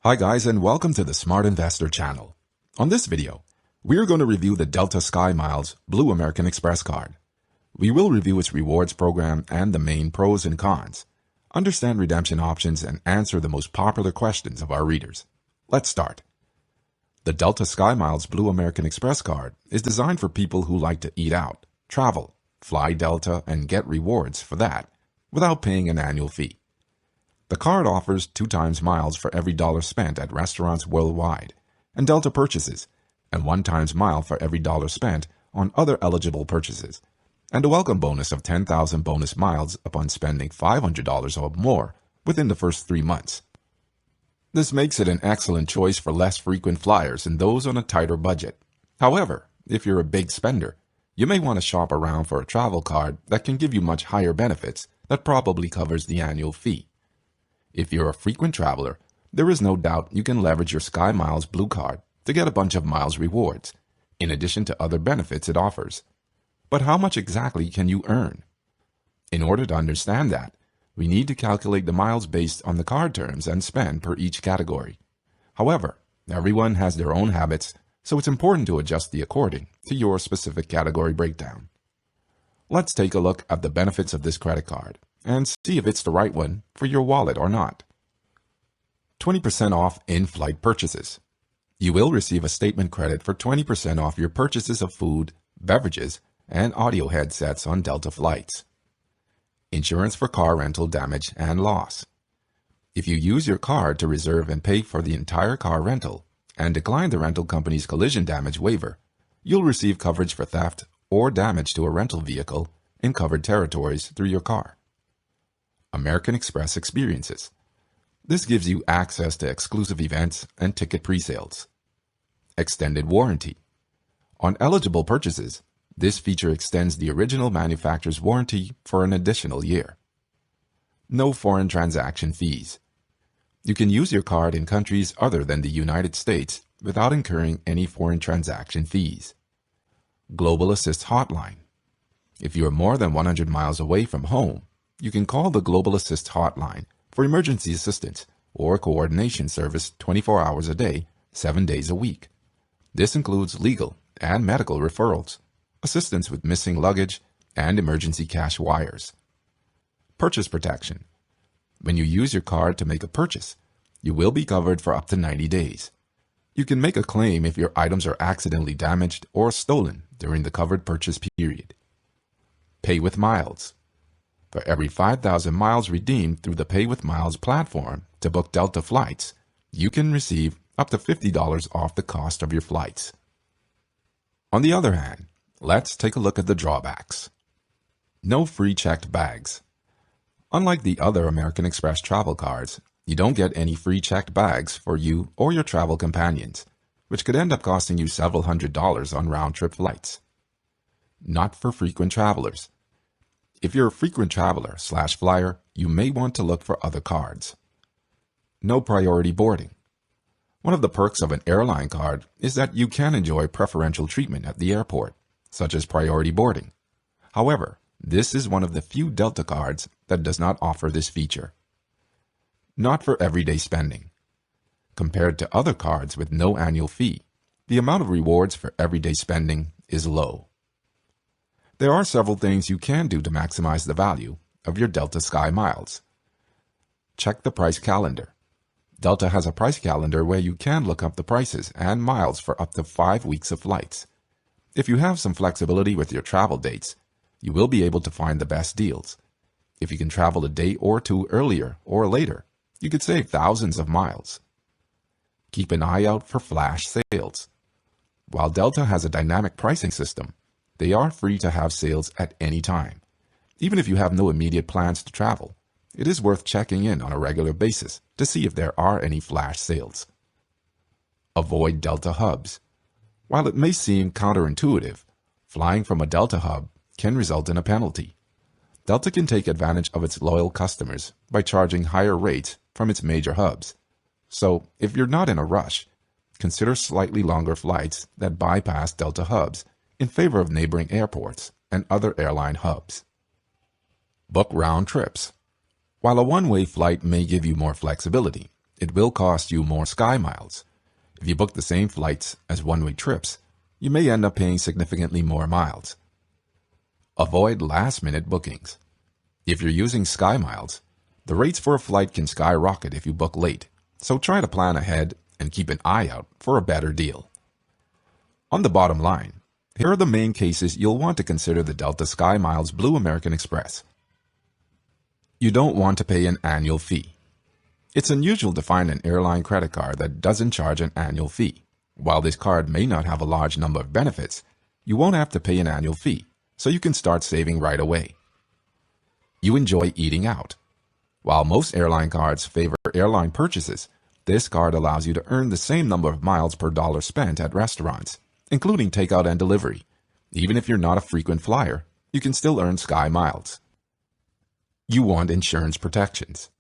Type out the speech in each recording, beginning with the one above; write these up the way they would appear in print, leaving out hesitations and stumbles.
Hi guys, and welcome to the Smart Investor channel. On this video, we are going to review the Delta SkyMiles Blue American Express card. We will review its rewards program and the main pros and cons, understand redemption options, and answer the most popular questions of our readers. Let's start. The Delta SkyMiles Blue American Express card is designed for people who like to eat out, travel, fly Delta, and get rewards for that without paying an annual fee. The card offers 2 times miles for every dollar spent at restaurants worldwide and Delta purchases, and 1 times mile for every dollar spent on other eligible purchases, and a welcome bonus of 10,000 bonus miles upon spending $500 or more within the first 3 months. This makes it an excellent choice for less frequent flyers and those on a tighter budget. However, if you're a big spender, you may want to shop around for a travel card that can give you much higher benefits that probably covers the annual fee. If you're a frequent traveler, there is no doubt you can leverage your SkyMiles Blue Card to get a bunch of miles rewards, in addition to other benefits it offers. But how much exactly can you earn? In order to understand that, we need to calculate the miles based on the card terms and spend per each category. However, everyone has their own habits, so it's important to adjust the according to your specific category breakdown. Let's take a look at the benefits of this credit card and see if it's the right one for your wallet or not. 20% off in-flight purchases. You will receive a statement credit for 20% off your purchases of food, beverages, and audio headsets on Delta flights. Insurance for car rental damage and loss. If you use your card to reserve and pay for the entire car rental and decline the rental company's collision damage waiver, you'll receive coverage for theft or damage to a rental vehicle in covered territories through your car. American Express experiences. This gives you access to exclusive events and ticket pre-sales. Extended warranty. On eligible purchases, this feature extends the original manufacturer's warranty for an additional year. No foreign transaction fees. You can use your card in countries other than the United States without incurring any foreign transaction fees. Global Assist Hotline. If you are more than 100 miles away from home, you can call the Global Assist Hotline for emergency assistance or coordination service 24 hours a day, 7 days a week. This includes legal and medical referrals, assistance with missing luggage, and emergency cash wires. Purchase protection. When you use your card to make a purchase, you will be covered for up to 90 days. You can make a claim if your items are accidentally damaged or stolen during the covered purchase period. Pay with miles. For every 5,000 miles redeemed through the Pay with Miles platform to book Delta flights, you can receive up to $50 off the cost of your flights. On the other hand, let's take a look at the drawbacks. No free checked bags. Unlike the other American Express travel cards, you don't get any free checked bags for you or your travel companions, which could end up costing you several $100s on round-trip flights. Not for frequent travelers. If you're a frequent traveler/flyer, you may want to look for other cards. No priority boarding. One of the perks of an airline card is that you can enjoy preferential treatment at the airport, such as priority boarding. However, this is one of the few Delta cards that does not offer this feature. Not for everyday spending. Compared to other cards with no annual fee, the amount of rewards for everyday spending is low. There are several things you can do to maximize the value of your Delta SkyMiles. Check the price calendar. Delta has a price calendar where you can look up the prices and miles for up to 5 weeks of flights. If you have some flexibility with your travel dates, you will be able to find the best deals. If you can travel a day or two earlier or later, you could save thousands of miles. Keep an eye out for flash sales. While Delta has a dynamic pricing system, they are free to have sales at any time. Even if you have no immediate plans to travel, it is worth checking in on a regular basis to see if there are any flash sales. Avoid Delta hubs. While it may seem counterintuitive, flying from a Delta hub can result in a penalty. Delta can take advantage of its loyal customers by charging higher rates from its major hubs. So, if you're not in a rush, consider slightly longer flights that bypass Delta hubs in favor of neighboring airports and other airline hubs. Book round trips. While a one-way flight may give you more flexibility, it will cost you more SkyMiles. If you book the same flights as one-way trips, you may end up paying significantly more miles. Avoid last-minute bookings. If you're using SkyMiles, the rates for a flight can skyrocket if you book late, so try to plan ahead and keep an eye out for a better deal. On the bottom line, here are the main cases you'll want to consider the Delta SkyMiles Blue American Express. You don't want to pay an annual fee. It's unusual to find an airline credit card that doesn't charge an annual fee. While this card may not have a large number of benefits, you won't have to pay an annual fee, so you can start saving right away. You enjoy eating out. While most airline cards favor airline purchases, this card allows you to earn the same number of miles per dollar spent at restaurants, including takeout and delivery. Even if you're not a frequent flyer, you can still earn SkyMiles. You want insurance protections.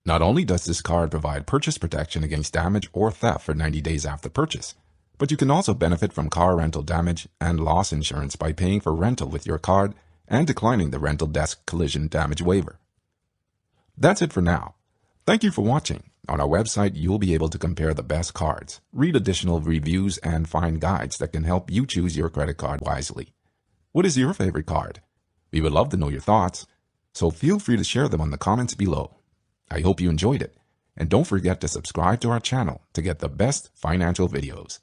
Not only does this card provide purchase protection against damage or theft for 90 days after purchase, but you can also benefit from car rental damage and loss insurance by paying for rental with your card and declining the rental desk collision damage waiver. That's it for now. Thank you for watching. On our website, you'll be able to compare the best cards, read additional reviews, and find guides that can help you choose your credit card wisely. What is your favorite card? We would love to know your thoughts, so feel free to share them on the comments below. I hope you enjoyed it, and don't forget to subscribe to our channel to get the best financial videos.